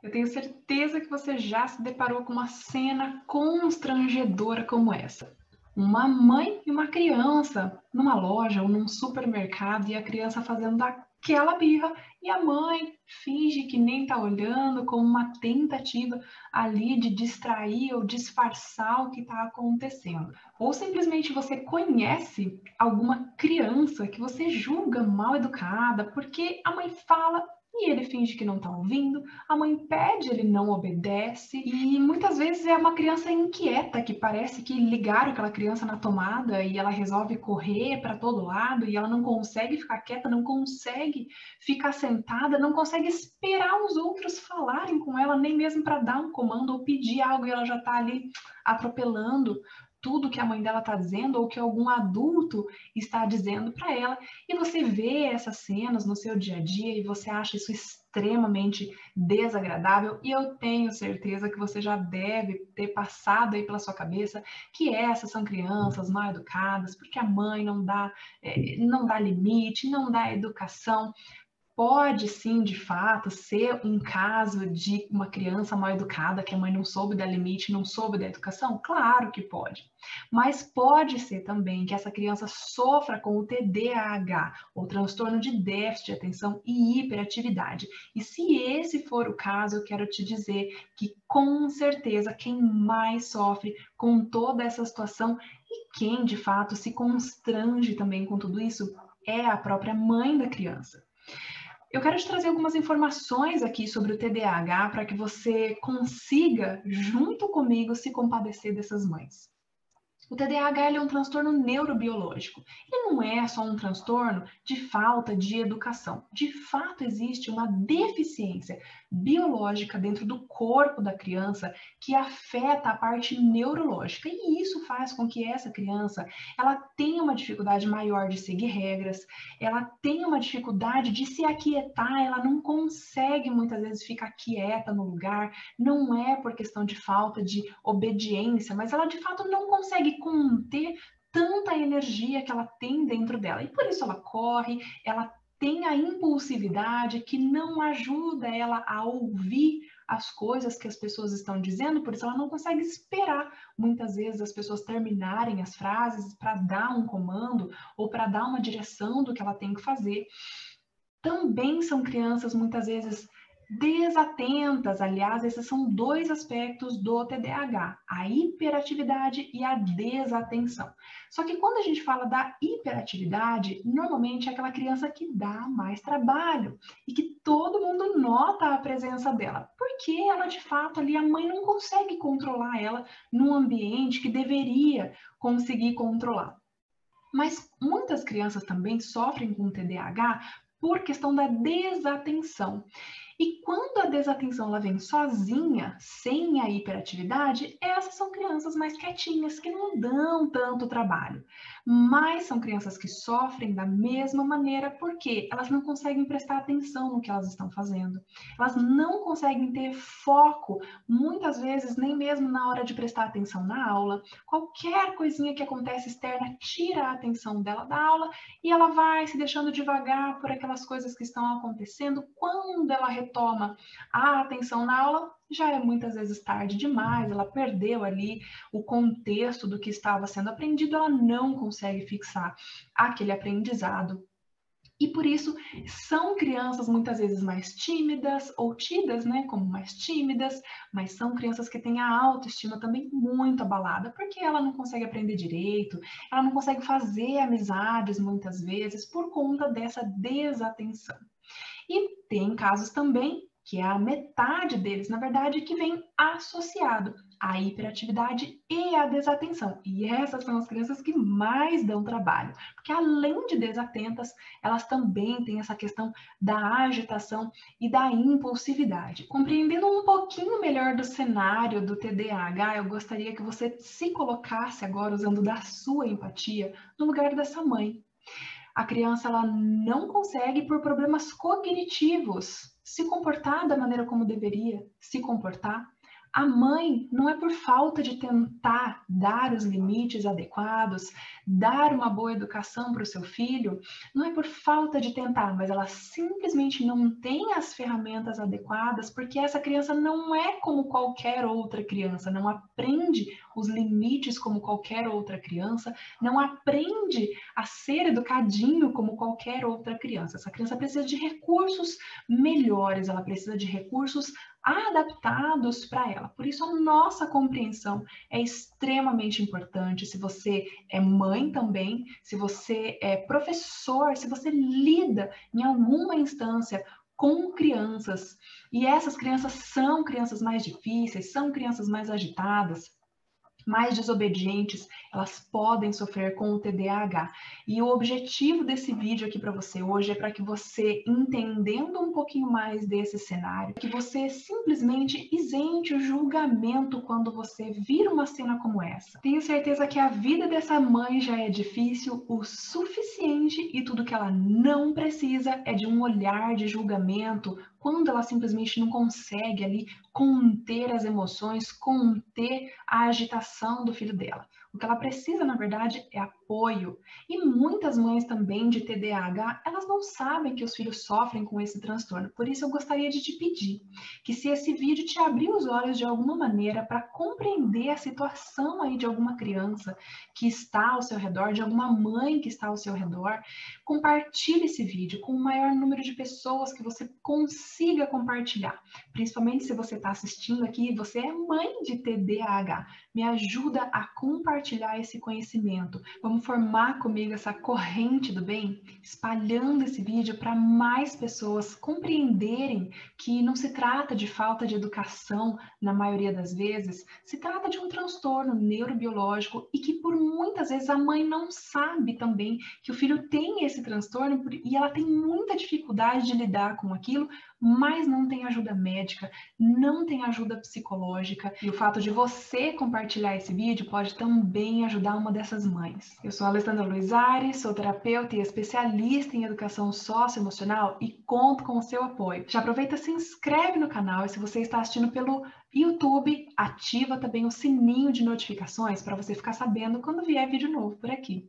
Eu tenho certeza que você já se deparou com uma cena constrangedora como essa. Uma mãe e uma criança numa loja ou num supermercado e a criança fazendo aquela birra e a mãe finge que nem tá olhando, como uma tentativa ali de distrair ou disfarçar o que está acontecendo. Ou simplesmente você conhece alguma criança que você julga mal educada porque a mãe fala e ele finge que não está ouvindo, a mãe pede, ele não obedece, e muitas vezes é uma criança inquieta, que parece que ligaram aquela criança na tomada e ela resolve correr para todo lado e ela não consegue ficar quieta, não consegue ficar sentada, não consegue esperar os outros falarem com ela, nem mesmo para dar um comando ou pedir algo, e ela já está ali atropelando tudo que a mãe dela está dizendo ou que algum adulto está dizendo para ela. E você vê essas cenas no seu dia a dia e você acha isso extremamente desagradável, e eu tenho certeza que você já deve ter passado aí pela sua cabeça que essas são crianças mal educadas, porque a mãe não dá limite, não dá educação. Pode sim, de fato, ser um caso de uma criança mal educada, que a mãe não soube dar limite, não soube dar educação? Claro que pode. Mas pode ser também que essa criança sofra com o TDAH, ou transtorno de déficit de atenção e hiperatividade. E se esse for o caso, eu quero te dizer que com certeza quem mais sofre com toda essa situação e quem de fato se constrange também com tudo isso é a própria mãe da criança. Eu quero te trazer algumas informações aqui sobre o TDAH para que você consiga, junto comigo, se compadecer dessas mães. O TDAH é um transtorno neurobiológico. Ele não é só um transtorno de falta de educação. De fato, existe uma deficiência biológica dentro do corpo da criança que afeta a parte neurológica. E isso faz com que essa criança ela tenha uma dificuldade maior de seguir regras, ela tenha uma dificuldade de se aquietar, ela não consegue muitas vezes ficar quieta no lugar, não é por questão de falta de obediência, mas ela de fato não consegue conter tanta energia que ela tem dentro dela. E por isso ela corre, ela tem a impulsividade que não ajuda ela a ouvir as coisas que as pessoas estão dizendo, por isso ela não consegue esperar muitas vezes as pessoas terminarem as frases para dar um comando ou para dar uma direção do que ela tem que fazer. Também são crianças muitas vezes desatentas. Aliás, esses são dois aspectos do TDAH, a hiperatividade e a desatenção. Só que quando a gente fala da hiperatividade, normalmente é aquela criança que dá mais trabalho e que todo mundo nota a presença dela, porque ela de fato ali a mãe não consegue controlar ela num ambiente que deveria conseguir controlar. Mas muitas crianças também sofrem com TDAH por questão da desatenção. E quando a desatenção ela vem sozinha, sem a hiperatividade, essas são crianças mais quietinhas, que não dão tanto trabalho. Mas são crianças que sofrem da mesma maneira porque elas não conseguem prestar atenção no que elas estão fazendo. Elas não conseguem ter foco, muitas vezes nem mesmo na hora de prestar atenção na aula. Qualquer coisinha que acontece externa tira a atenção dela da aula e ela vai se deixando devagar por aquelas coisas que estão acontecendo. Quando ela retoma a atenção na aula, já é muitas vezes tarde demais, ela perdeu ali o contexto do que estava sendo aprendido, ela não consegue fixar aquele aprendizado. E por isso são crianças muitas vezes mais tímidas ou tidas, né, como mais tímidas, mas são crianças que têm a autoestima também muito abalada, porque ela não consegue aprender direito, ela não consegue fazer amizades muitas vezes por conta dessa desatenção. E tem casos também que é a metade deles, na verdade, que vem associado à hiperatividade e à desatenção. E essas são as crianças que mais dão trabalho, porque além de desatentas, elas também têm essa questão da agitação e da impulsividade. Compreendendo um pouquinho melhor do cenário do TDAH, eu gostaria que você se colocasse agora, usando da sua empatia, no lugar dessa mãe. A criança ela não consegue, por problemas cognitivos, se comportar da maneira como deveria se comportar. A mãe não é por falta de tentar dar os limites adequados, dar uma boa educação para o seu filho, não é por falta de tentar, mas ela simplesmente não tem as ferramentas adequadas, porque essa criança não é como qualquer outra criança, não aprende os limites como qualquer outra criança, não aprende a ser educadinho como qualquer outra criança. Essa criança precisa de recursos melhores, ela precisa de recursos adaptados para ela. Por isso, a nossa compreensão é extremamente importante. Se você é mãe também, se você é professor, se você lida em alguma instância com crianças, e essas crianças são crianças mais difíceis, são crianças mais agitadas, mais desobedientes, elas podem sofrer com o TDAH. E o objetivo desse vídeo aqui para você hoje é para que você, entendendo um pouquinho mais desse cenário, que você simplesmente isente o julgamento quando você vira uma cena como essa. Tenho certeza que a vida dessa mãe já é difícil o suficiente e tudo que ela não precisa é de um olhar de julgamento quando ela simplesmente não consegue ali conter as emoções, conter a agitação do filho dela. O que ela precisa, na verdade, é apoio. E muitas mães também de TDAH, elas não sabem que os filhos sofrem com esse transtorno. Por isso, eu gostaria de te pedir que, se esse vídeo te abrir os olhos de alguma maneira para compreender a situação aí de alguma criança que está ao seu redor, de alguma mãe que está ao seu redor, compartilhe esse vídeo com o maior número de pessoas que você consiga compartilhar. Principalmente se você está assistindo aqui e você é mãe de TDAH. Me ajuda a compartilhar esse conhecimento. Vamos formar comigo essa corrente do bem, espalhando esse vídeo para mais pessoas compreenderem que não se trata de falta de educação na maioria das vezes, se trata de um transtorno neurobiológico e que por muitas vezes a mãe não sabe também que o filho tem esse transtorno e ela tem muita dificuldade de lidar com aquilo, mas não tem ajuda médica, não tem ajuda psicológica, e o fato de você compartilhar esse vídeo pode também ajudar uma dessas mães. Eu sou a Alessandra Luizari, sou terapeuta e especialista em educação socioemocional e conto com o seu apoio. Já aproveita, se inscreve no canal, e se você está assistindo pelo YouTube, ativa também o sininho de notificações para você ficar sabendo quando vier vídeo novo por aqui.